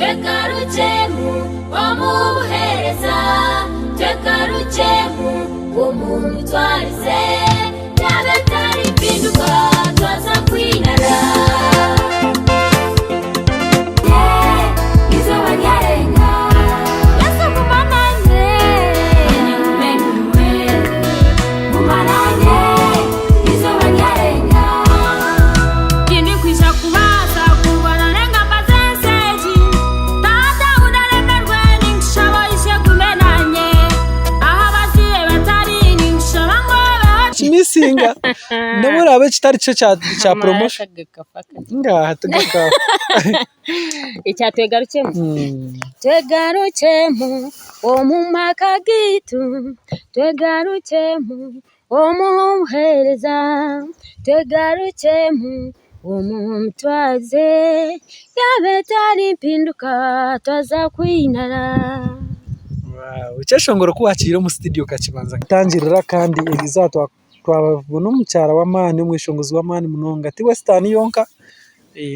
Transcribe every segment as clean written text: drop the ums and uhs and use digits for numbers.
Twegarukyemu omubuhereza Twegarukyemu omumutwalize Yabetari mpinduka twaza kwinara Singa ndabura abe kitari cyo cha promotion ngaha tugaka icya Twegarukyemu Twegarukyemu omumaka gitu Twegarukyemu omuhereza Twegarukyemu omumutwaze yabetari mpinduka twaza kwinara. Wow, cyashongora kuwakira mu studio kakibanza tangirira kandi egizatwa twabona umucyara w'amani umwishongozi w'amani munonga ati Western yonka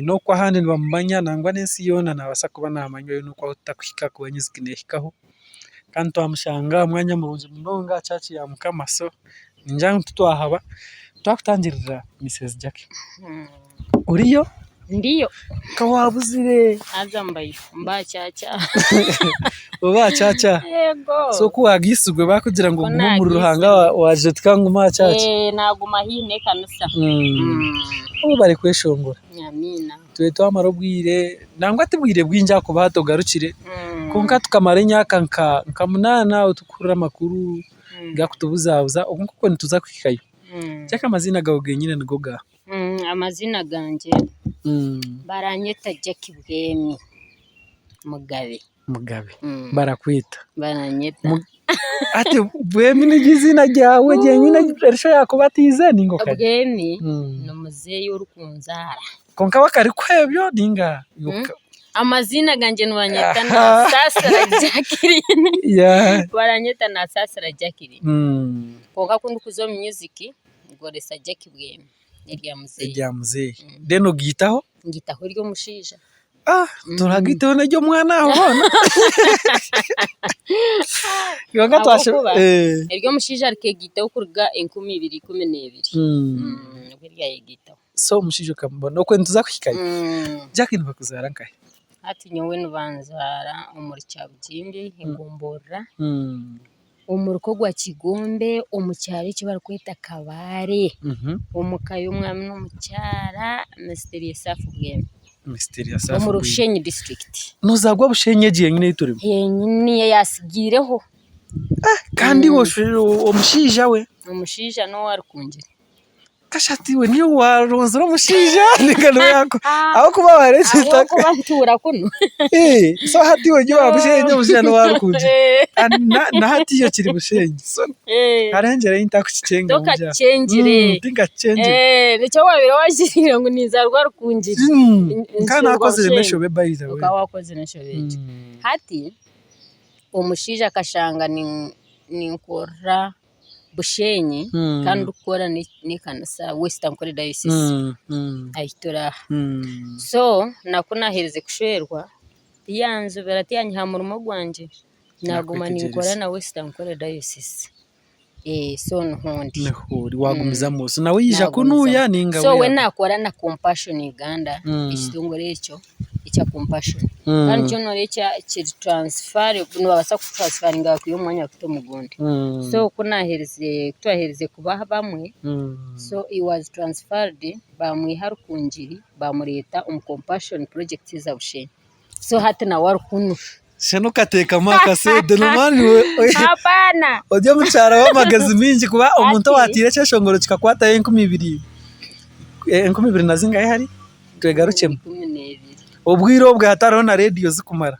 no kwa handi bamanya nangwa nensi yona nabasa kuba namanywa yo nuko utakwika kubanyizginehikaho kandi twamushanga mwanya murunje munonga caci ya mukamaso njang tutwahaba twakutangirira Mrs Jackie uriyo ndiyo kawabuzire azambaye mbacaca uba caca yego so kuwagisugwe bakugira ngo mu ruhanga waje tukanguma caca naguma hine kanusa ubu bari kweshongora nyamina twe twamarobwire nangwa tibwire bwinja ko batogarukire konka tukamara nyaka nka munana utukura makuru gakutubuzabuza uko nituza kwikayo cyaka amazina gawe nyine ngoga amazina ganje baranyeta Jackie Bwemi Mugabe barakwita baranyeta ati Bwemi ni izina ryawe nyine erisho yakubatize ningoka Bwemi no muzeyi urukunzara konka bakari kwebyo ninga amazina ganje nubanyeta na Sasara Jackie baranyeta na Sasara Jackie konka kundu kuzo music ngoresa Jackie Bwemi Erya muzeyi deno gitaho ryo mushija turagiteho najyo mwana abona yonga twashe eryo mushija arike gitaho kurga 2012 bwirya yigitaho so mushija kambona uko ntuza kwikaye Jackie nubakuzara nkahe ati nyowe nubanzara umuri cyabujimbi ingombora umuruko gwa Kigombe umucyari cyo barakwita Kabare umukayo umwami n'umucyara Mysterious Bwemi Mysterious mu Rushenyi district nuzagwa Bushenye giye nyine yiturimo nyine yasigireho kandi wo umushija we umushija no warukunjira kashati we niyo warozora umushija nigano yako aho kuba waretse taka aho kuba ntura kuno so hati we giye Bushenye umushija no warukunjira na hati yo kiri Bushenye so arengera intakukicenga doka cengire tinga cengire nicyo wabira washirira ngo nizarwa rukunjira kana akoze remesho be bayiza we ukawakoze nesho beje hati umushija akashanga ni Nkora Bushenyi kandi ukora ni kanasa Western Nkore Diocese ahitora so nakunahereze kushwerwa yanzu berati yanyihamura gwanje naguma Nkora na Western Nkore Diocese so nhondi wagumiza muso nawe yija kunuya ninga so we nakora na Compassion Uganda ikitongore cyo icya Compassion kandi cyo nore cya transfer nubasa ku transferinga ku mwanya afite mugundi so kunahereze twahereze kubaha bamwe so it was transferred bamwiharukunjiri bamureta Compassion project za Bushenyi so hati na warukunu shano kateka maka se de nomani we hapana ojya mucara wa magazimingi kuba umuntu watire cyashongoro kikakwata 2020 nazinga ihari Twegarukyemu ubwiro bwa hataro na radio zikumara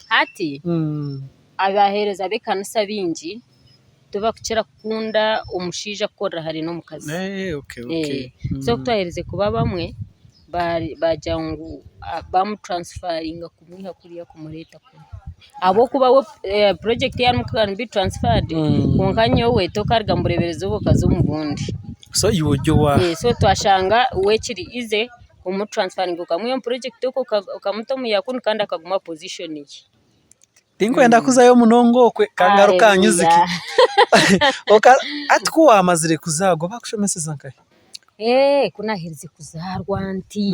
hati abahereza bekanisa bingi tuba kucira kunda umushija kora hari no mukazi okay so twahereze kuba bamwe bajangu bamutransferinga kumwiha kuriya kumureta ko abo kuba we project ya mukana bi transferred konkanyo we tokarga mureberezo bokazo mubundi so iwojo wa so twashanga we kiri ize kumutransferring ukamuyo project uko ukamuta mu yakuni kandi akaguma position ye tinkwenda kuzayo munongo kwe kangaro kanyuziki atko amazire kuzago bakushomeseza nkahe kuna hirize kuzarwa nti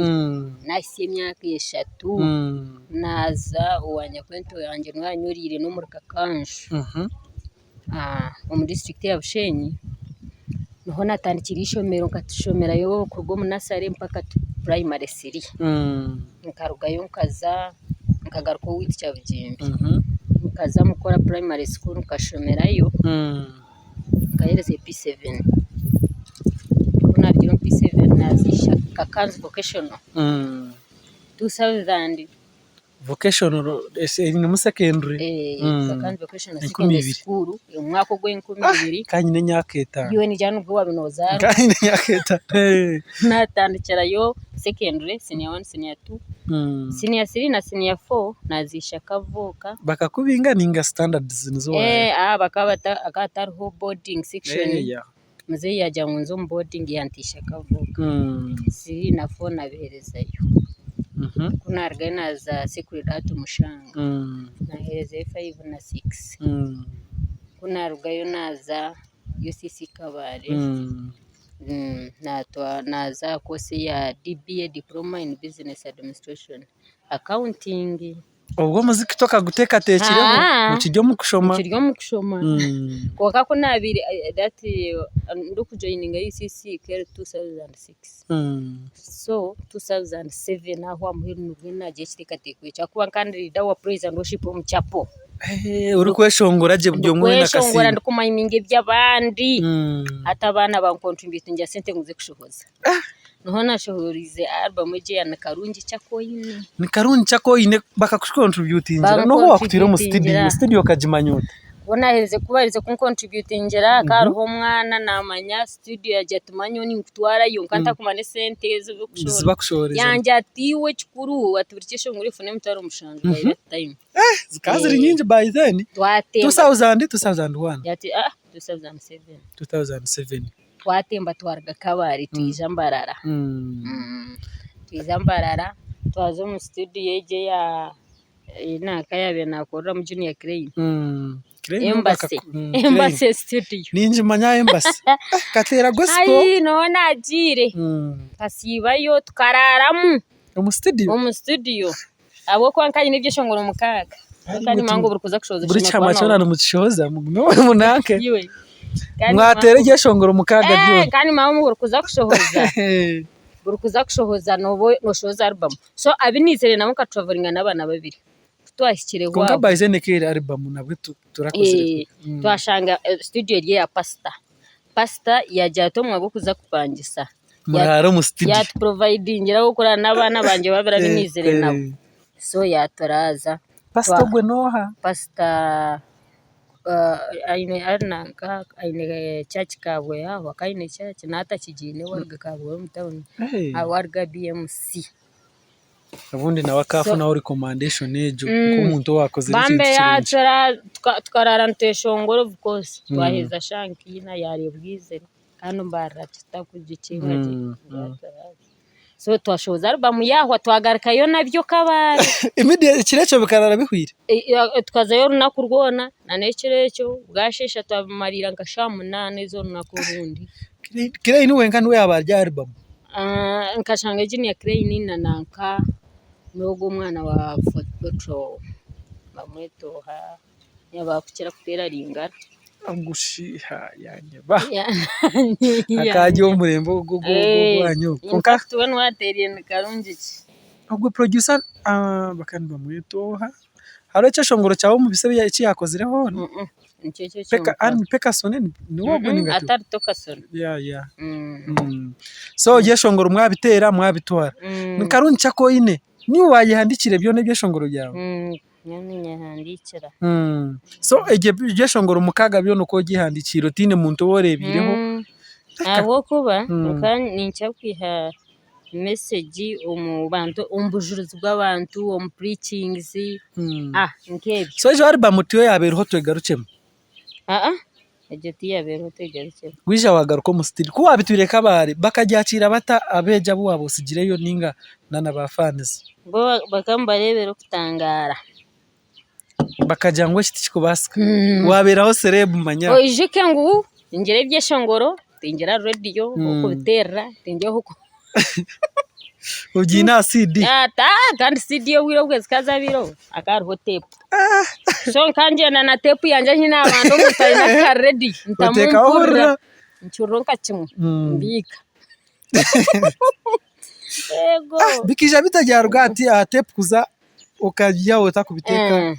nasi emyaka 3 naza uwanya kwento yanje nwanyurire no muri Kakanju mu district ya Bushenyi niho natandikira ishomero nkatushomera yo kurwo munasare mpaka primary 3 nkarugayo nkaza nkagaruka witi cya Bugimbi nkaza mukora primary school nkashomerayo nkahereze P7 kuna ryo P7 nazisha Kakanzu vocational 2000 vocational ni mu secondary Kakanzu vocational secondary school umwaka gwe 12 kanyine nyaketa yo ni janu bwo wabinoza kanyine nyaketa natandikira yo secondary senior 1 senior 2 senior 3 na senior 4 nazisha kavuka bakakubinga ninga standards nizo bakabata akatariho boarding section mzee yaja ngunzo boarding yantisha kavuka 3 na 4 nabiherezayo kuna argana za security mushanga nahereza 5 na 6 kuna argayo naza UCC Kabare naza course ya DBA diploma in business administration accounting ubwo muziki toka guteka tekireho mukijyo mukushoma kwa kuna abiri that nduku joining UCC care 2006 so 2007 aho amuhiru n'ubwina je kitekateko cyakuba kandi leader wa praise and worship mu chapo uri kweshongora je byo mwe na kasi kweshongora ndikumayiminge by'abandi atabana ba contribute nja sente nguze kushohoza noho nashohorize album je ya Nikarungiki chakoine bakakucontributingira noho wakutira mu studio kajimanyota bona heze kubarize ku contributingira karuho mwana namanya studio ya jatumanyo ni kutwara yo nkanta kumane sente zo bakushoreza yanje atiwe chikuru atubirikesho nguri fune mutaro mushanje by that time zikaziri nyinji by then 2001 yati 2007 twatemba twarga kabari tuyijambarara tuyijambarara twazo mu studio yeje ya inaka yabe nakora mu junior crane embassy studio ninji manya embassy katera gospel ai no najire kasibayo tukararamu mu studio abo kwankanye nibyo shongoro mukaga kandi mango burukuza kushoza buri chama chona no mucyoza munake mwatere je shongoro mukaga byo kandi mango burukuza kushoza no shoza album so abinizere namo ka travelinga nabana babiri twashyikireho konga bayizene kire album nabwe turakoze twashanga studio ya pasta yajato mwabo kuza kupangisa muraro mu studio ya providingira gukora nabana banje babira binizere nabo so yatoraza pasta gwe noha pasta aine arnanga aine church kabwe yaho kaine church nata kijine warga kabwe mutawuni awarga BMC abundi na wakafu na recommendation ejo ko umuntu wakoze bambe yacara tukarara nteshongoro of course twaheza shankina yari bwizere kandi mbara tutakugikinga so twashoza album yaho twagaruka yo nabyo kabare immediate kirecho bikarara bihwire tukazayo runakurwona na nekirecho bwashesha twamarira ngashamunane zo runakurundi kire inu wenga nwe abarya album nkashanga jini ya Crane na nanka nogo mwana wa football bamwetoha yabakukira kutera ringara agushiha yanye ba akaje umurembo gwanyu konka tuwe nwateriye Nikarungiki ubwo producer bakandi bamwetoha haro cyashongoro cyawo mu bisebe iki yakozireho peka sone ni wogo ninga atari toka sone so yeshongoro mwabitera mwabitwara Nikarungiki chakoine ni wayihandikire byo nebyo shongoro yawe nyaminya handikira so eje shongoro mukaga byo nuko gihandikiro tine muntu worebireho abo kuba kandi nincha kwiha message umubantu umbujuruzi bw'abantu preachings nkebyo so ejo album tiyo yabereho Twegarukyemu egeti yabero Twegarukyemu wija wagaruka mu studio ko wabitureka bari bakaryakira bata abeja bwabo sigireyo ninga nana ba fans bo bakambarebera kutangara bakajya ngo kiti kikubasika waberaho celeb manya ije ngu ingere byeshongoro tingira radio ukubitera tingeho ugina CD kandi CD yo wiro bwezi kazabiro akariho tape so kanje na tape yanje nyina abantu mutari na ka ready ntamumpurira nchuronka kimwe mbika ego bikija bitajya rugati tape kuza ukajya utakubiteka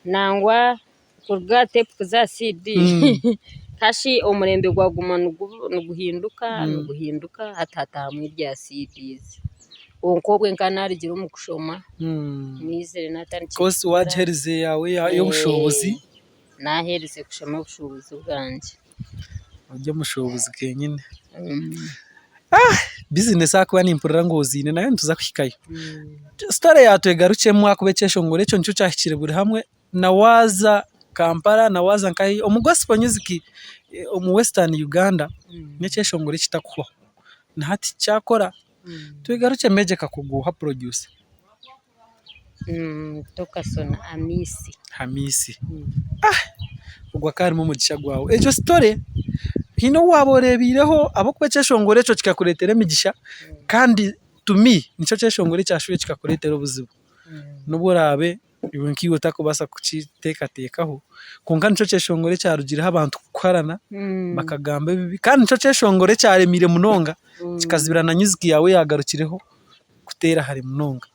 nangwa kurga tape kuza CD kashi omurembe gwaguma nuguhinduka hatata mwirya CDs onkobwe nkanari gira umukushoma nizere natani kosi wajherize yawe yo bushobozi nahereze kushoma ubushobozi bwanje ujye mushobozi kenyine business akwa ni impurira ngozine nayo ntuza kwikayo story ya Twegarukyemu akubekesho ngore cyo ncu cyahikire buri hamwe nawaza Kampala nawaza nkai omugospel music mu Western Uganda nekesho ngore kitakuho na hati cyakora Twegarukyemu meje kakuguha producer toka sona Hamisi ugwa kari mu mugisha gwawe ejo story hino waborebireho abo kubekesho ngore cyo kikakuretera migisha kandi to me nico cyesho ngore cyashuye kikakuretera ubuzibu nuburabe iwe nkiyo takubasa kucitekatekaho kunga nico cyesho ngore cyarugiraho abantu kukarana bakagamba bibi kandi nico cyesho ngore cyaremire munonga kikazibirana nyiziki yawe yagarukireho kutera hari munonga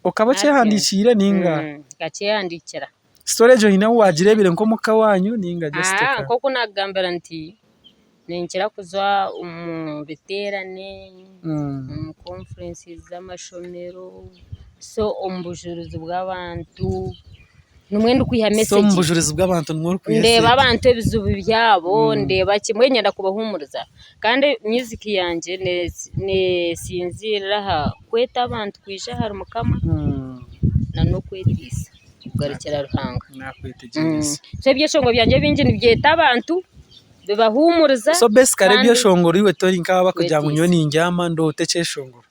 ukaba cyahandikire ninga gacyandikira storage hina wagirebire nko muka wanyu ninga just koko nagambera nti ninkira kuzwa biterane conferences z'amashomero so ombujuruzi bw'abantu numwenda kwiha message so ombujuruzi bw'abantu nworo kwiha ndeba abantu ebizubu byabo ndeba kimwe nyenda kubahumuriza kandi music yanje ne sinzira kweta abantu kwisha hari mukama na no kwetisa kugarukira ruhanga nakwetegereza so byeshongo byanje bingi nibyeta abantu bibahumuriza so basically byeshongoro iwe tori nkaba kugira ngo nyoni njyama ndote cyeshongoro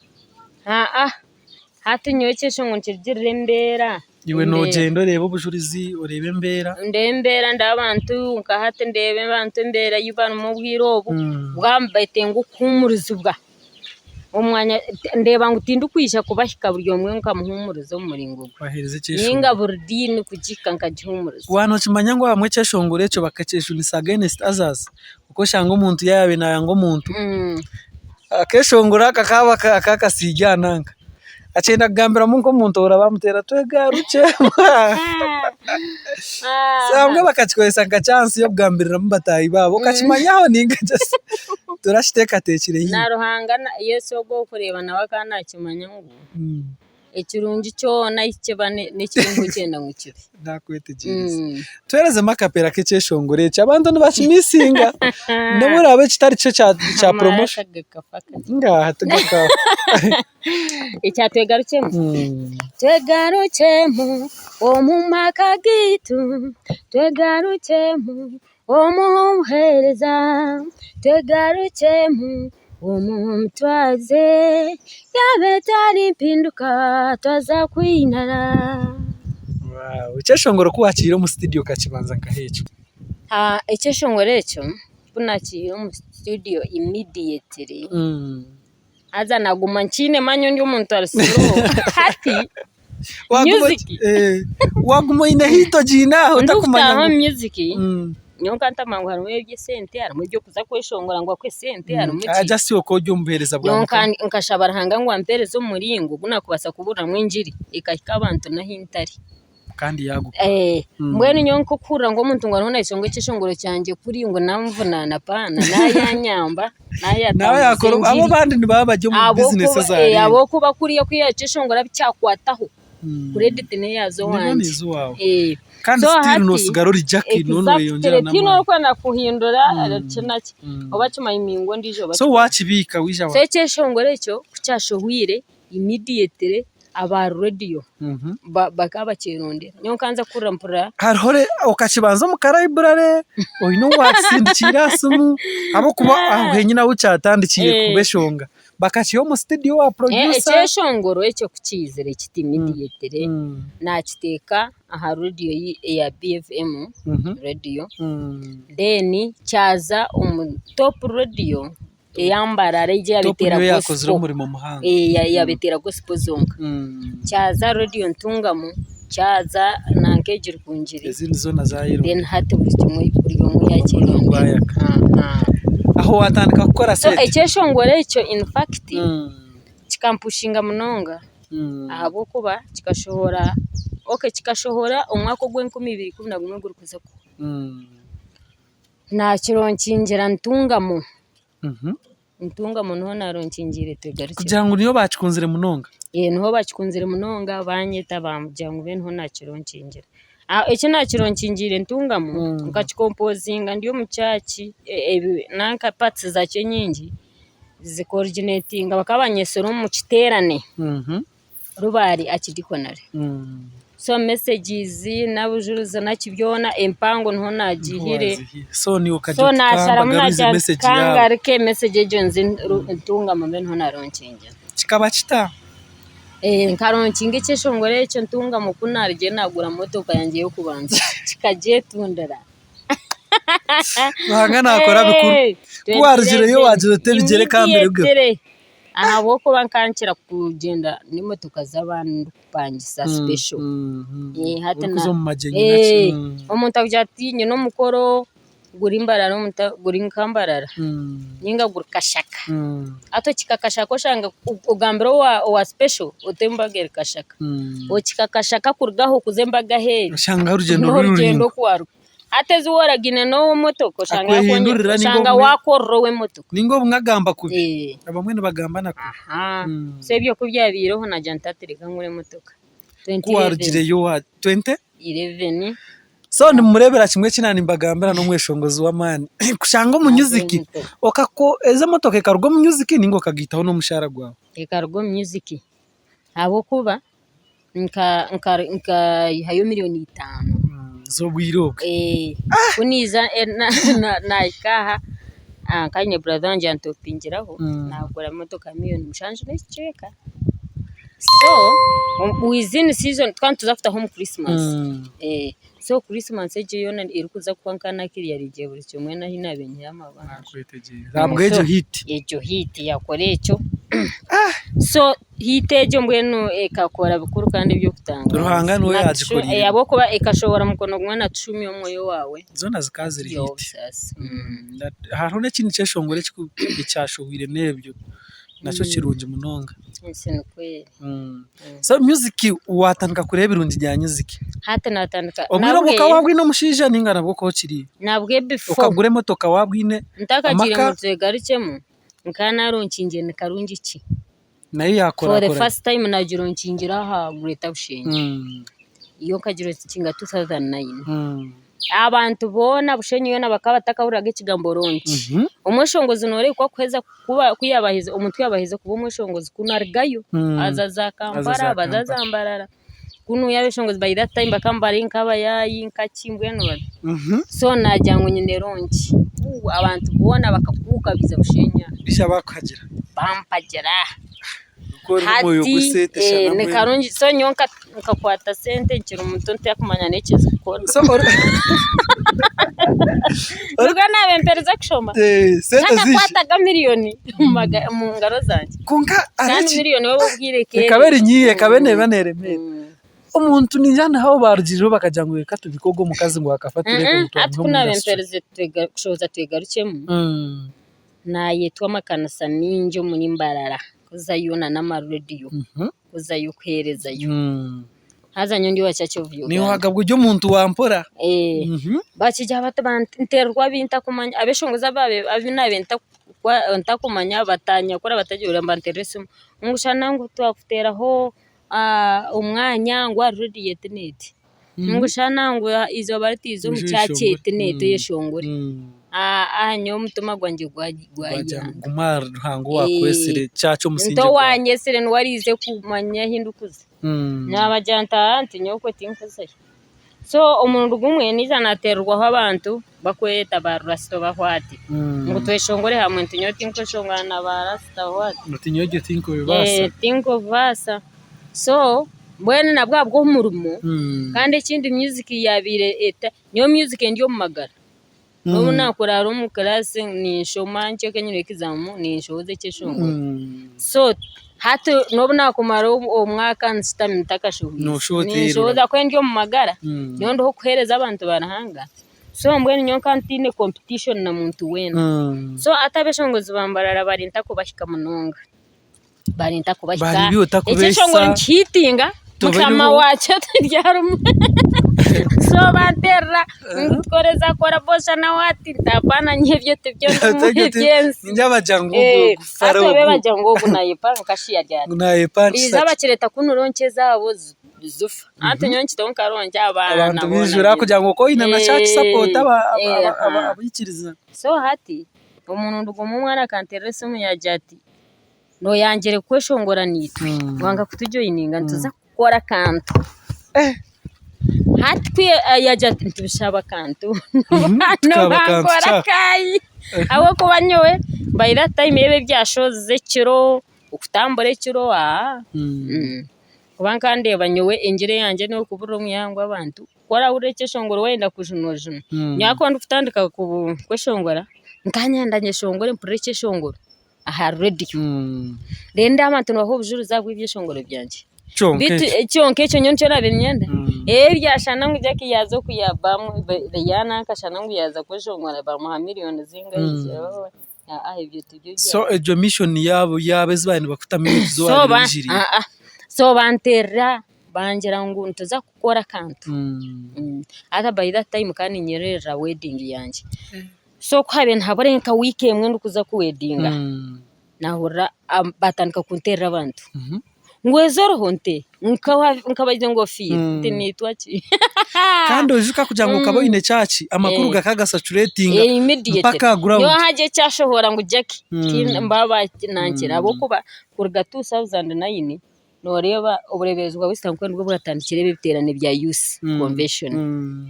hati nyoye cyeshongo nkirire mbera iwe no gendo reba ubujurizi urebe mbera ndembera ndabantu nkahate ndebe abantu mbera yibana mu bwirobo bwambaye ngo kumuruzubwa umwanya ndeba ngo utindu kwisha kubahika buryo mwe nkamuhumuriza umuringo bahereze cyeshongo ninga burdini kujika nkajihumuriza wano kimanya ngo bamwe cyeshongoro cyo bakakesha ni against others uko shanga umuntu yawe na ngo umuntu akeshongora akakaba akakasijyananga acenda gambira mu ko umuntu urabamutera Twegarukyemu samwe bakachikwesa ka chance yo kugambirira mu batayi babo kachimanyaho ninga just turashitekatekire na ruhangana Yesu ogo kureba nawe kana kimanya ngo ekirungi cyo nakibane n'ikirungu cyenda ngukibe nakwetegereza twereze makapera ke cyeshongore cy'abantu ntibashimisinga ndaburabe kitari cyo cha promotion ngaha tugaka icya Twegarukyemu Twegarukyemu omumaka gitu Twegarukyemu omuhereza Twegarukyemu umumtwaze yabetari mpinduka twaza kwinara icyeshongoro kuwakira mu studio kakibanza nkahecho icyeshongoro cyo bunakira mu studio immediately aza naguma nkine manyo ndi umuntu arasuro hati music waguma ine hito jina utakumanya music nyonka ntamangu harumwe by'esente harumwe byo kuza kweshongora ngo kwesente harumwe aja siyo ko jumbereza bwa nyonka nkashabara hanga ngo ampereze umuringo gunakubasa kubura mwinjiri ikahika abantu nahintari kandi yaguka mbwene nyonko kura ngo umuntu ngo arona ishongo cy'ishongoro cyanjye kuri ngo namvunana pana nayanyamba nawe yakora abo bandi nibabajye mu business zawe abo kuba kuriye kwiyacishongora bicyakwataho credit ne yazo wanje kandi still no sigarori Jackie none yongera na tino ko nakuhindura aracinaki obachuma imingo ndijo so wachibika wija wa se cyeshongore cyo kucyashohwire immediately aba radio bakaba kirondera nyo kanza kurampura harhore okachibanza mukarayiburare oyino watsindikira sumu abo kuba aho henyina ucatandikiye kubeshonga bakachiyo mu studio wa producer eshongoro echo kuchizere kiti immediate nakiteka aha radio ya BFM radio then chaza top radio eyambarara ije yabitera gospel umurimo muhanga yabitera gospel zonka chaza radio ntungamo chaza nankejiri kunjiri izindi zona zayiro then hate buri kimwe yakira aho watandika gukora set so ekeshongore echo in fact kikampushinga munonga ahabo kuba kikashohora umwaka gw'2011 guri kuza ko na kironkingira ntungamo ntungamo niho naronkingire Twegarukyemu kugira ngo niyo bacikunzire munonga niho bacikunzire munonga banyita bamujya ngo niho nakironkingira icyo nakironkingire ntungamo ukacomposinga ndiyo mucyaki nanka parts za cyo nyingi zikoordinatinga bakabanyesero mu kiterane rubari akidikonare so messages nabujuruza nakibyona empango niho nagihire so ni so nashara munaja kangarike message jonzi ntungamo niho naronkingira kikaba kita nkaronkinga ikishongore cyo ntungamo kunarije nagura motoka yanjye yo kubanza kikaje tundara bahanga nakora bikuru kuwarjire yo wajirote bigere kambere bwo ahabo ko bankankira kugenda n'imotoka z'abantu kupangisa special hata na umuntu avujatinye no mukoro guri imbarara guri nkambarara ninga gurkashaka ato kikakashako shanga ugambiro wa special utembagere kashaka o kikakashaka kurgaho kuzembaga heri shanga urugendo kwaru ateze woragine no motoko shanga yakonyera shanga wakorowe motoko ningo mwagamba kubi abamwe nibagambana ku sebyo kubyabiroho na jantatereka nkure motoka 20 kuwarugire yo 2011 so nimurebera kimwe kinani mbagambira no mweshongozi wa mani kushanga mu music okako eze motoka ekarugo mu music ningo kagitaho no mushara gwawe ekarugo music abo kuba nka hayo miliyoni 5 zo bwiroka kuniza na ikaha kanye brother wanje antopingiraho nagura motoka miliyoni mushanje n'ikeka so within season twantuzafuta home Christmas so Christmas ejo yona irikuza kwankana kiriya rije buri kimwe na hina benye y'amabanga nakwetegeye zabwe ejo hit yakore ejo so hitejo mbwenu ekakora bikuru kandi byo kutanga ruhanga no yagikoriye yabo kuba ekashobora mukono mwana 10 omwoyo wawe zona zikaziri hit harone kintu cyeshongore cyashohwire nebyo nacho kirunje munonga sinukwe so music watandika kureba irunji rya music hata natandika obwira boka wabwine mushija ningana boko kiri nabwe before ukagure motoka wabwine ntakagire mu Twegarukyemu nkana ronkingiye Nikarungiki nayo yakora for the first time nagironkingira ha Great Bushenyi iyo kagiro kinga 2009 abantu bona Bushenyi yona bakabatakaburaga ikigambo ronki umushongozi nore kwa kweza kuba kuyabahize umutwe yabahize kuba umushongozi kunargayo azaza kampara bazazambarara kunu yabeshongozi by that time bakambara inkaba yayi nkakimbwe no so najyango nyine ronki abantu bona bakakuka biza Bushenya bisha bakagira bampagera moyo gusete shana Nikarungi so nyonka nkakwata sente nkira umuntu yakumanya nekiza gukora so ruga nabe mpereza kushoma sente zishi kwata miliyoni mu ngaro zanje kunka kandi miliyoni wowe ubwireke kabere nyiye kabene baneremere umuntu ninjana hawo barugiriro bakajyango reka tubikogo mu kazi ngo akafatire ko mutu atkunabe mpereza kushoza Twegarukyemu nayetwa makanasa ninjo munimbarara kuzayona n'amaradio kuzayukwerezayo haza nyondi wachacho vyo ni wagabwo ryo muntu wampora bakijya batanterwa binta kumanya abeshongoza babe abinabe ntakumanya batanya kora batagira mbantereso ngushana ngo twakuteraho umwanya ngo radio internet ngushana ngo izo bariti izo mu cyake internet yeshongore nyo mutuma gwanjye gwajya gumara ruhango wakwesire cyaco musinje nto wanyesire nwarize kumanya hindukuze nabajanta anti nyoko tinkuze so umuntu gumwe nizanaterwaho abantu bakweta barasito bahwati ngo tweshongore hamwe ntinyo tinko shongana barasita hwati ntinyo gyo tinko bibasa tinko basa so bwene nabwa bwo murumo kandi ikindi music yabire eta nyo music ndiyo mumagara no nakora mu class ni shoma nce kenyine kizamu ni shoze cyeshongo so hatu no nakumara umwaka nsitami takashuhi ni shoza ko ndiyo mumagara nyo ndo kuhereza abantu barahanga so mbwene nyo kantine competition na muntu wena so atabeshongozi bambarara barinta kubashika munonga barinta kubashika cyeshongo nchitinga mukama wacu turyarumu so baterra nkoreza kora bosha na wati tapana nyevyo tebyo ndumubyensi njabajango gufaro ato bebajango bunayipa nkashiya ryari bunayipa izabakireta kunuronke zabo zufa ato nyonki tonka ronja abantu bijura kugira ngo ko ina na church support abikiriza so hati umuntu ndugumu mwana kanterese mu yajati no yangere kweshongora nitwe wanga kutujoyininga ntuza kora kantu hatwi yajati ntubishaba kantu no bakora kai abo kubanyowe bayira time yebe byashoze kiro ukutambore kiro kubankande banyowe ingire yanje no kubura umuyangwa abantu kora urekeshongoro wenda kujunojuno nyako ndufutandika kweshongora nkanyandanye shongore mpurekeshongoro aha ready renda abantu no hobujuru zabwe byeshongoro byanje chonke cyo nyoncho nabimyenda byashana ngujaki yazo kuyabamu yana kashana nguyaza kweshongora ba miliyoni zingayizo ibyo tujye so ejo mission yabo yabezibani bakutamenya zo abinjiri so bantera bangira ngo ntuza gukora kantu ata by that time kandi nyerera wedding yanje so kwabe ntaborenka weekend mwe ndukuza ku weddinga nahura batandika kuntera abantu ngwezoro honte nkabaje ngofira tinitwa ki kandi ujuka kugira ngo kabo ine cyaci amakuru gakagasaturatinga mpaka ground yo haje cyashohora ngo Jackie mbaba nankira abo kuba kurga 2009 noreba uburebezwa bwistanko nibwo bwatandikire biterane bya Youth Convention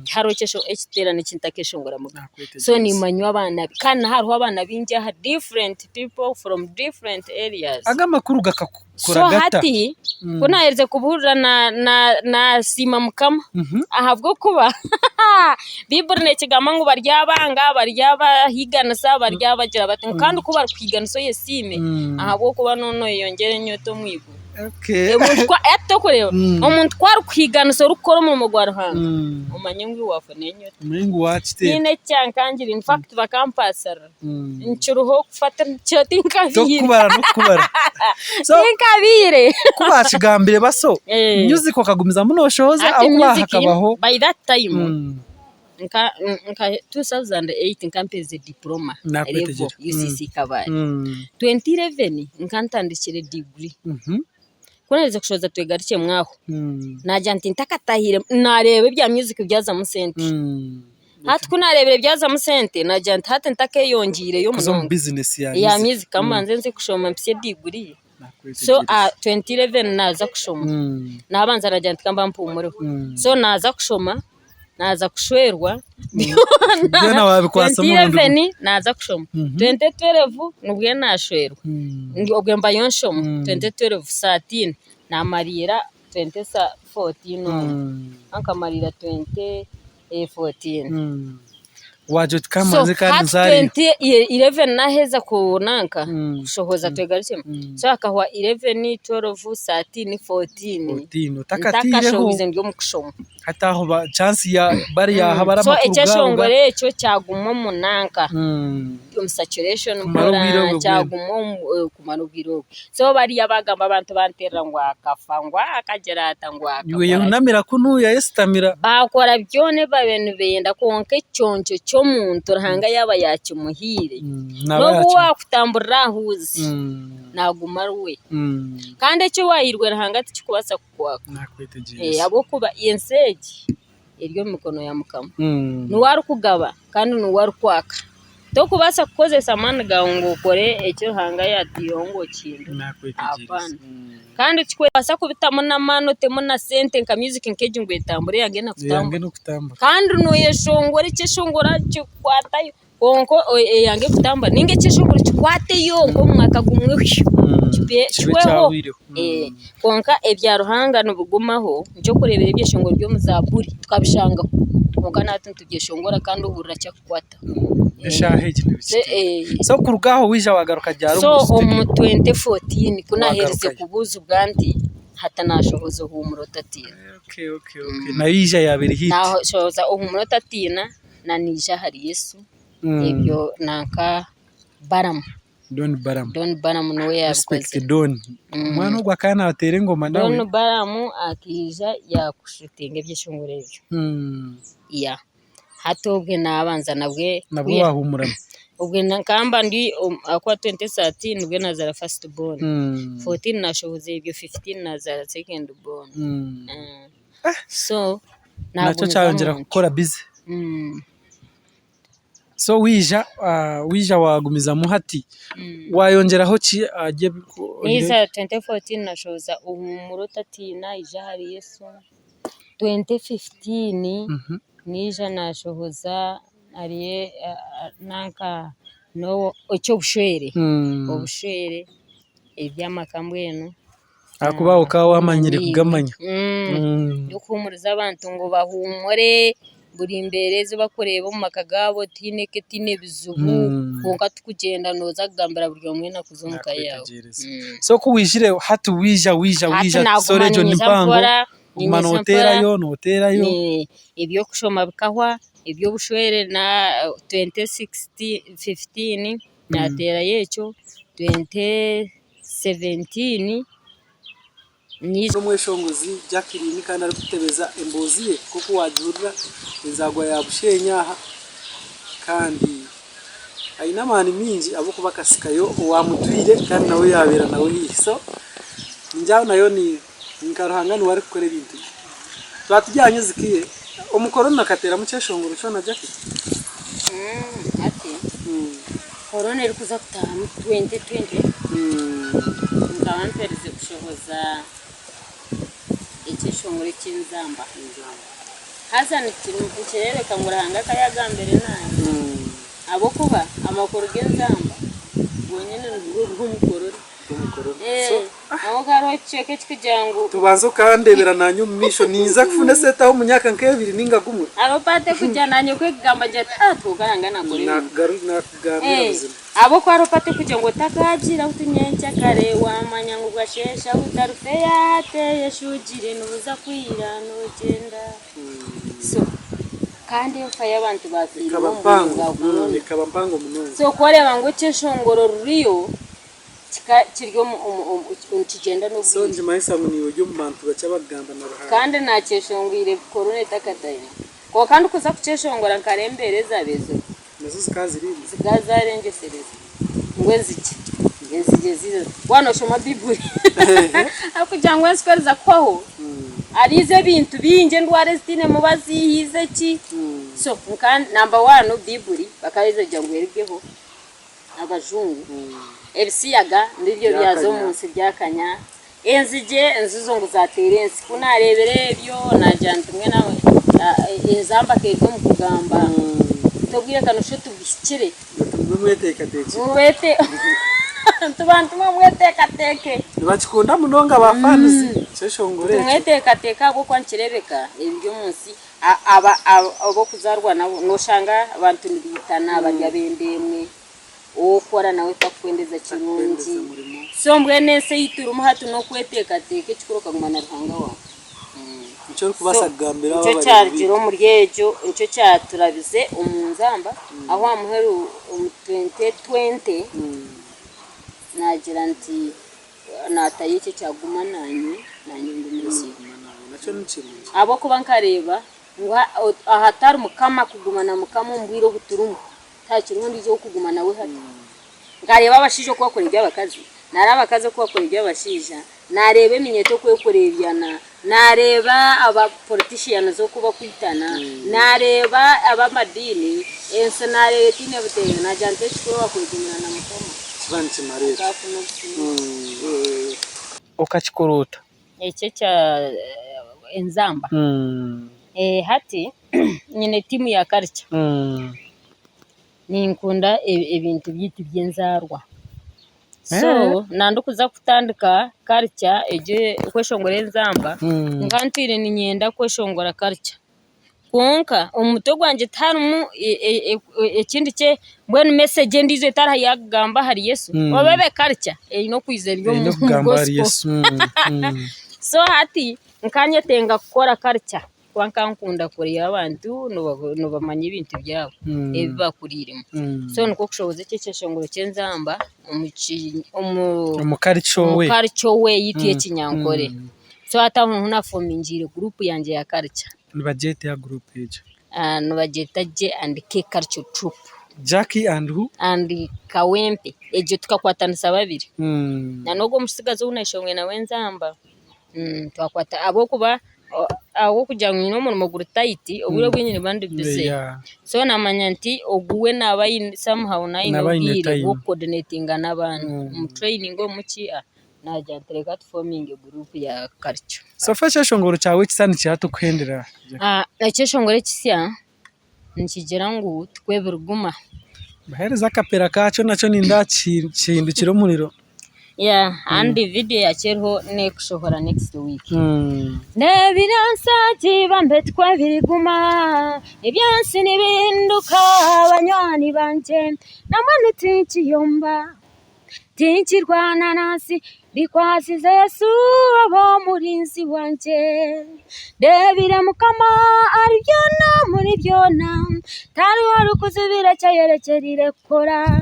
harokesho ekiterane kintakeshongora muga so ni manyo abana kana hariho abana binjya ha different people from different areas aga makuru gakakora so hati kuna yerze kubuhurira na sima mukama ahavgo kuba biburne kigama ngo baryabanga baryabahigana sa baryabagira bati kandi kuba kwigana so yesime ahavgo kuba nono yongere nyoto mwigu okay kwa etokoreo umuntu kwari kwigana so rukora mu mugwaro hanga umanyungu wafone nyoto umengu wachite ine cyankangira in fact bakampasara inchuruho gufata cyotinkavire kubara so inkavire kubashigambire baso music okagumiza muno shoza aho bahakabaho by that time nka 2008 nkampeze diploma level UCC Kabale 2011 nkantandikire degree kuneze kushoza Twegarukyemu mwaho najya ntintakatahire narebe bya music byaza mu sente hati kunarebere byaza mu sente najya ntate ntakeyongire yo mu business ya music kamanze nzi kushoma mpye degree so 2011 naza kushoma nabanza najya ntikamba MPURIRE so naza kushoma naza kushwerwa bwana wabikwasa mu ndu 2011 naza kushoma 2012 nubwe nashwerwa ubwe mba yonshoma 2012 satine na marira 2014 ankamarira 2014 waje tukamaze kandi zari 2011 naheza kunanka kushohoza Twegarukyemu so akahwa 11 12 13 14 utakatireho ngiyo mukushoma hataho ba chance ya bari ya habara makuru so ecyashongore ecyo cyaguma munanka saturation mbora cyaguma kumarubwiro so bari yabagamba abantu banterra ngo akafangwa akagerata ngo akafangwa yunamira kunuya yesitamira bakora byone babenu benda konke cyoncyo cyo muntu rahanga yaba yakimuhire no wakutambura huzi nagumara we kandi cyo wahirwe rahanga tikubasa kukwaka abo kuba yenseji iryo mikono ya mukama nuwari kugaba kandi nuwari kwaka to kubasa kukozesa amani gawe ngo ukore icyo hanga yatiyongo kintu apana kandi kikwasa kubitamo n'amanote mu na sente nka music nkeje ngo etambure yange nakutamba kandi nuyeshongore cyeshongora cyikwatayo konko yange kutamba ninge cyeshongora kikwate yo ngo mwaka gumwe chweho konka ebyaruhanga nubugumaho njo kurebera ibyeshongoro byo muzaburi tukabishanga konka natwe tugeshongora kandi uburira cyakwata so kurugaho wija wagaruka ryaro so 2014 kunahereze kubuza ubwanti hata nashoboza Ohumure tatina okay nayija yabiri hit naho shoza Ohumure tatina na nija hari Yesu ibyo nanka Don Baram no yakoze mwana ugwa kana atere ngoma nawe Don Baram akija yakushutinga byeshongore byo ya hatobwe nabanza nabwe wahumura ubwe nakamba ndi akwa 2013 ubwe nazara first born 14 nashoboze ibyo 15 nazara second born so nacho cyongera gukora busy so wija wagumiza muhati wayongeraho ki aje niza 2014 nashoza Ohumure tatina ija hari Yesu 2015 nija nashoboza ariye nanka no ocho bushwere obushwere ebyamakamweno akuba ukawa amanyire kugamanya yo kumuriza abantu ngo bahumure buri imbere zo bakoreba mu makagabo tineke tine bizubu konka tukugenda noza kugambira buri umwe nakuzumuka yawe so kuwijire hatu wija so rejo nimpango noterayo ibyo kushoma bikahwa ibyo bushwere na 2015 natera yecho 2017 nizo mweshongozi Jacqueline kandi ari kutebeza emboziye kuko wajurira inzagwa ya bushenyaha kandi aina mani minji abo kubakasikayo wamutwire kandi nawe yabera nawe hiso njyaho nayo ni Nkaruhangani wari gukora ibintu twatujyanye zikiye umukorona katera mu cyeshongoro cyo na Jackie ati korona iri kuza kutaha 2020 ndawantereze kushoboza icyeshongoro cy'Enzamba hazana ikintu cyereka ngurahanga kayagambere nayo abo kuba amakuru g'Enzamba bonyene n'umukorora aho garo cheke kijangu tubanzo kandebera nanyu misho niza kufuna seta ho munyaka nkebiri ninga gumwe abo pate kujana nyo kwegamba jatatu garangana kuri na garu na kugambira buzima abo kwaro pate kujango takajira utunyencha kare wa manyangu gashesha utarufe yate yeshujire nubuza kwira no genda so kandi ufa y'abantu bakira ikabampango muno so koreba ngo cyeshongoro ruriyo kiryo kigenda no sonje mahisa muniyo yo mubantu bacha bagamba na ruhanga kandi nakeshongwire korone takataye ko kandi kuza kuceshongora nkarembereza bezo nazo zikazirindi zikazarengesereza ngwenziki ngezigezire wano shoma biburi akujangwa nsikoreza kwaho arize bintu binge ndware zitine mubazihize ki so kandi number 1 biburi bakarize jangweregeho abajungu ebisiyaga ndibyo byazo munsi byakanya enzizo ngo zaterensi kunarebere byo najantumwe nawe Enzamba kego mu kugamba tubwire kanusho tubishikire mwete tubantu mweteka teke bachikunda munonga bafanzi cyeshongore mweteka teka ko kwancirebeka ibyo munsi abo kuzarwa nabo noshanga abantu nibitana barya bendemwe okora nawe takwendeza kirungi sombwe nese yituru muhatu no kweteka teke kikuroka mwana ruhanga wa icyo kubasagambira icyo cyarjiro mu ryejo icyo cyaturabize umunzamba aho amuheru 2020 nagira nti nataye icyo cyagumananye nanye ndumurisi nacyo n'ikintu abo kuba nkareba ngo ahatari mukama kugumana mukama mbwiro buturumu takirundi cyo kugumana we hati ngareba abashije kwakora iby'abakazi narabakaze kwakora iby'abashija narebe minyeto kwekorebyana nareba aba politicians zo kuba kwitana nareba aba madini enso nareba tine buteye na jante chiko kwigumira na mukoma banzi marira okachikorota eche cha Enzamba hati nyine timu ya culture ninkunda ebintu byiti byenzarwa so nando kuza kutandika culture eje kweshongora Enzamba nkantire ninyenda kweshongora culture konka umuto gwanje tarumu ekindi cye mbwenu message ndizo tara yagamba hari Yesu obebe culture no kwizera byo mu Yesu so hati nkanye tenga gukora culture kwankunda kuri abantu no bamanye ibintu byabo ebibakuririmo so niko kushoboze cyeshongoro cy'Enzamba umukaricho we yitiye kinyankore so hata huna formingire group yanje ya culture nibajete ya group ejo nibajeta je and K culture troop Jackie and who and Kawempe ejo tukakwatanisa babiri na nogo musigazo unashongwe na Enzamba twakwata abo kuba aho kujyanywe no mu maguru tight obure bw'nyine bandi byose so namanya nti oguwe nabayi somehow nainobire go coordinating n'abantu mu training muki najya ntereka forming group ya culture so fasha shongoro cyawe kisani cyato kwendera cyeshongore kisya nkigera ngo twebiruguma bahereza kapera kacho nacho ninda chindukiro muriro and the video yakiriho nekushohora next week nebiransa kibambe twabiriguma ibyansi nibinduka abanywani banje namwe tinkiyomba tinkirwana nasi bikwasize Yesu abo murinzi wanje debire mukama ari byona muri byona tari warukuzubira cyayerekerire kora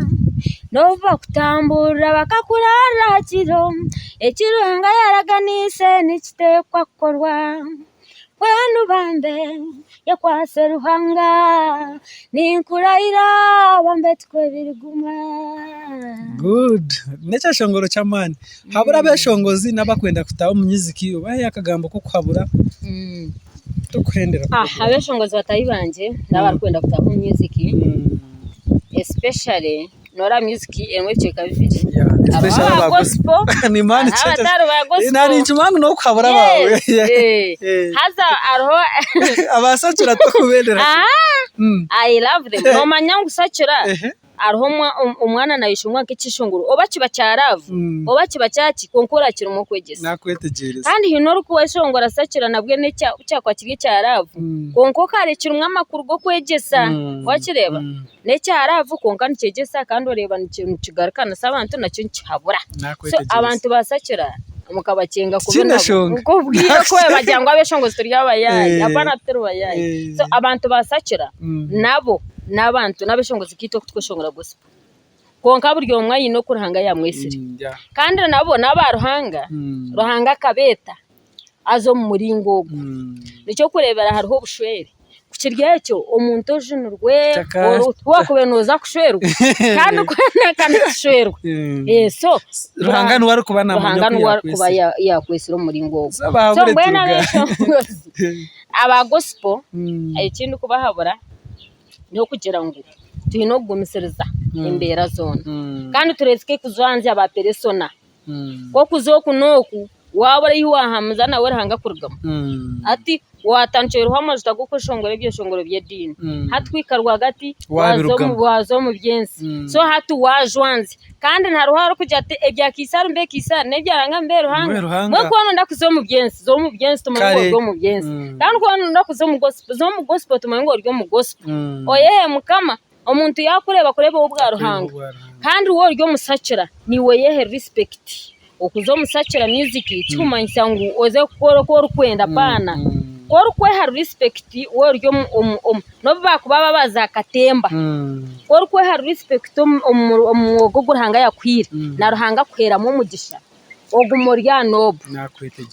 nova kutambura bakakurara kiro ekiruhanga yaraganise nikitekwa korwa wenu bambe yakwase ruhanga ninkurayira bambe twebiriguma good necha shongoro chamani habura beshongozi nabakwenda kutaho munyiziki baye akagambo ko kwabura tukwendera abeshongozi batayibanje n'abarikwenda kutaho munyiziki especially Nora music emwe cheka bibiri especially ba gospel ni mani chete nani chumangu no kwabura bawe haza arho abasachura to kubendera I love them no manyangu sachura arho umwana nayishumwa kicishunguru obakiba cyaravu obakiba cyaki konkora kirimo kwegesa nakwetegereza kandi hino ruko weshongora sachura nabwe ne cyakwa kige cyaravu konko kare kirumwa makuru go kwegesa wakireba ne cyaravu konka nicegesa kandi ureba n'ikintu kigarukana sabantu nacyo nkihabura so abantu basachura mukabacenga kubona uko bwira ko bajyangwa abeshongozi turi yabayaye abana turi bayaye so abantu basachura nabo nabantu nabeshongozi kito kutweshongora gospel konka buryo umwayi no kurahanga ya mwesiri kandi nabo nabaruhanga ruhanga kabeta azo muri ngogo nicyo kurebera hariho bushwere kukiryecho umuntu ojunurwe wakubenoza kushwerwa kandi kwanekana kushwerwa so ruhanga nuwari kubana kuba yakwesiro muri ngogo so mbena beshongozi aba gospel ikindi kubahabura no kugira ngo tuhino gumisereza imbera zone kandi turezike kuzwanze aba persona ko kuzoku noku wabara yuwahamza nawe hanga kurugama ati watanchero hamazuta gukoshongora ibyo shongoro byedini hatwikarwa gati wazo mu byensi so hatu wajwanze kandi nta ruharo kujya ati ebya kisaru mbe kisaru nebyaranga mbe ruhanga mwe kwano ndakuzo mu byensi zo mu byensi tumango rwo mu byensi kandi kwano ndakuzo mu gospel tumango rwo mu gospel oye mukama omuntu yakureba kureba ubwa ruhanga kandi wo ryo musacira ni we yehe respect okuzo musacira music cyumanyisa ngo oze ko rukwenda pana ko kwe har respect wo ryo no bakubaba bazakatemba ko kwe har respect umwogo gurhanga yakwira na ruhanga kwera mu mugisha ogumorya nobo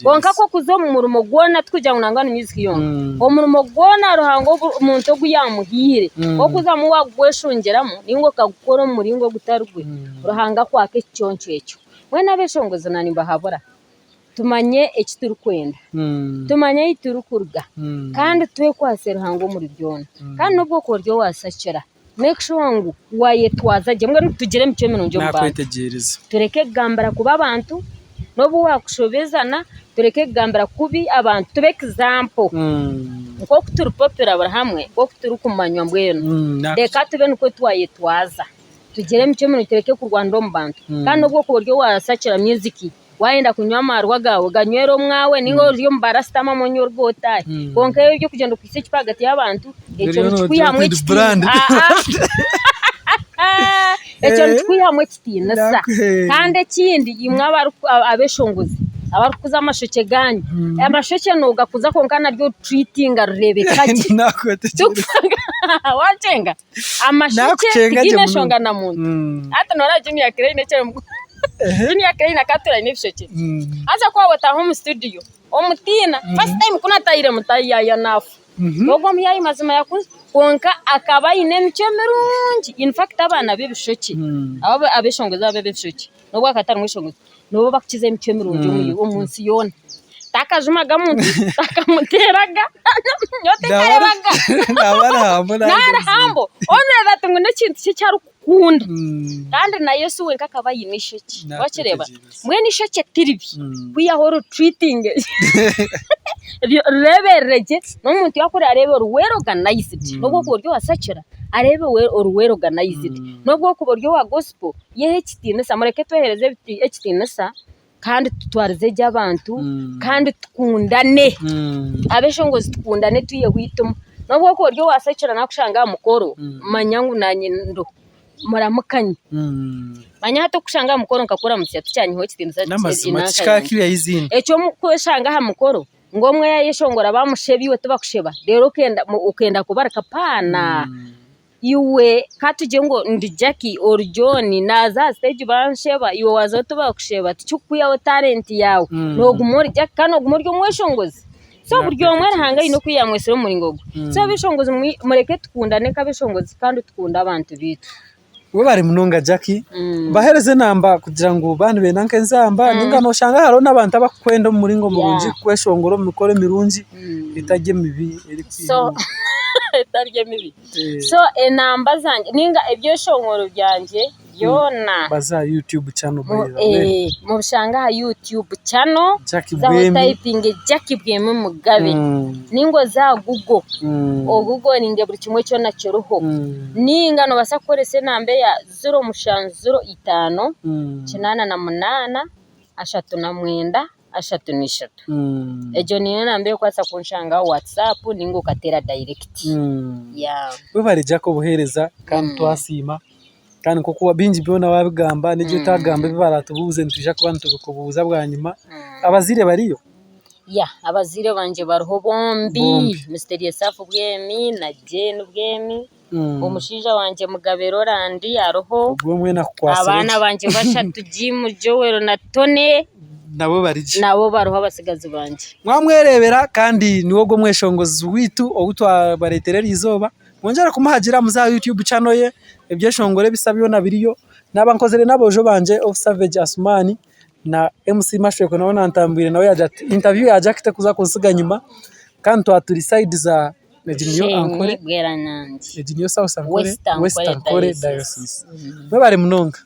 bonka ko kuzo mu murumo gona twujya unangana music yonka umurumo gona ruhango umuntu guyamuhire ko kuza mu wagweshongeramo ningo kagukora muri ngo gutarugwe ruhanga kwake cyoncecho wena beshongoza nani bahabura tumanye ekituru kwenda tumanye ituru kurga kandi tuwe kwasera hango muri byona kandi nubwo koryo wasakira make sure ngo wayetwaza gemwe tugire micyo minonjo mba nakwetegereza tureke gambara kuba abantu nobu wakushobezana tureke gambara kubi abantu tube example uko kuturu popera hamwe uko kuturu kumanywa mbweno reka tube nuko twayetwaza tugire micyo minonjo tureke kurwanda mu bantu kandi nubwo koryo wasakira music waenda kunywa amarwa gawe ganywero mwawe ningo ryo mbarastama monyo rwotaye konke byo kugenda kwise kipagati y'abantu eco ntwihamwe eco ntwihamwe kitinasa kandi kindi imwe abeshongozi abarukuza amashoke ganyu amashoke no gakuza konkana ryo treating arebekaje wacenga amashoke kineshonga na muntu hata noraje ni yakire nece Jini ya kaya nakatura inefishoche. Acha kwa wata home studio. Omutina first time kuna taire mutaya ya nafu. Ogo myayi mazima yakuze konka akaba inemice merungi. In fact abana bebishoche. Abo abeshongoza bebishoche. Nobwo akatari mwishongoza. Nobo bakize imice merungi umunsi yona. Takajumaga muntu takamuteraga. Yotekaraga. Nara hambo. Onera tungune kintu cyaru kunda kandi na Yesu we kakaba yinishoki wakireba mwe nishoke tiribi kuyahoro treating rebereje n'umuntu yakore arebe uruwero organized nubwo kuburyo wasakira arebe uruwero organized nubwo kuburyo wa gospel yehe kitinesa mureke tohereze ekitinesa kandi tutwarize y'abantu kandi tukundane abeshongozi tukundane tuye kwituma nubwo kuburyo wasakira nakushanga mukoro manyangu nanye ndo muramukanye manya hato kushanga mukoro nkakora mucyatu cyanyu ho kitinza inaka izindi eco mukoshanga ha mukoro ngomwe yayeshongora bamushebiwe tubakusheba rero ukenda kubaraka pana iwe katuje ngo ndi Jackie or John naza stage bansheba iwe wazo tubakusheba tucukuya talent yawe no gumori Jack kano gumori mweshongozi so buryo mwere hanga ino kwiyamwesero muri ngogo so bishongozi mureke tukundane kabishongozi kandi tukunda abantu bitu we bari munonga Jackie bahereze namba kugira ngo bantu benanke Enzamba ninga no shanga haro nabantu abakwenda muri ngo murungi kweshongoro mikore mirungi itajye mibi eri so itajye mibi so enamba zanje ninga ebyo shongoro byanje yona baza YouTube channel mu bishanga ha YouTube channel za typing Jackie Bwemi Mugabe ningo za Google Google ninge buri kimwe cyo nacyoroho ninga no basakorese nambe ya 005 888 39 33 ejo niyo nambe kwasa kunshanga WhatsApp ningo katera direct we bari Jacko buhereza kandi twasima kandi ko kuba binji byona babigamba n'ibyo utagamba bibaratubuze ntuje kuba ntubikubuza bwa nyuma abazire bariyo abazire banje baruho bombi Mysterious Bwemi na Jane Bwemi umushija wanje Mugabe Roland aroho ubwo na kwasira abana banje bashatu Jim Joel na Tone nabo barije nabo baruho abasigazi banje mwamwerebera kandi niwogo mweshongozi witu obutwa bareterera izoba mwongera kumuhagira muza YouTube channel ye ebyeshongore bisabyo na biriyo nabankozere nabojo banje of Savage Asmani na MC Mashweko nawe nantambwire nawe yaje interview yaje akite kuza kunsiga nyuma kandi twaturi side za Medinio Ankole Medinio South Ankole West Ankole Diocese bari munonga